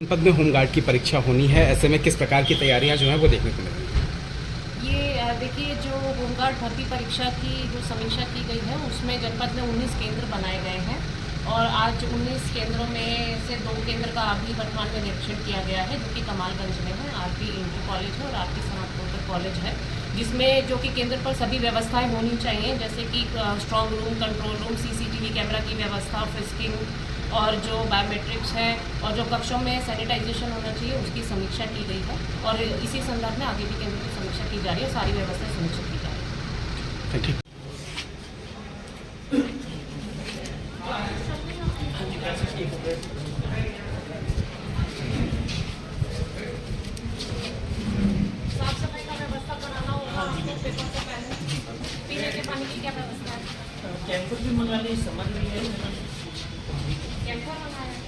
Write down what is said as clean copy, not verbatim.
जनपद में होमगार्ड की परीक्षा होनी है, ऐसे में किस प्रकार की तैयारियां जो हैं वो देखने को मिलेंगी? ये देखिए, जो होमगार्ड भर्ती परीक्षा की जो समीक्षा की गई है उसमें जनपद में 19 केंद्र बनाए गए हैं और आज 19 केंद्रों में से 2 केंद्र का अभी वर्तमान में निरीक्षण किया गया है, जो कि कमालगंज में है, आरपी इंटर कॉलेज है और आरपी सनातनोत्तर कॉलेज है, जिसमें जो कि केंद्र पर सभी व्यवस्थाएं होनी चाहिए, जैसे कि strong room, control room, CCTV camera की व्यवस्था, फिस्किंग और जो बायोमेट्रिक्स है और जो कक्षों में सैनिटाइजेशन होना चाहिए उसकी समीक्षा की गई है और इसी संदर्भ में आगे भी केंद्र की समीक्षा की जा रही है, सारी व्यवस्था सुनिश्चित की जा रही है। ठीक। साफ सफाई का व्यवस्था बनाना होगा, पेपर से पहले पीने के पानी की क्या व्यवस्था है? कैंपर भी मंगाने समझ नहीं है। कैंपर मंगाया है।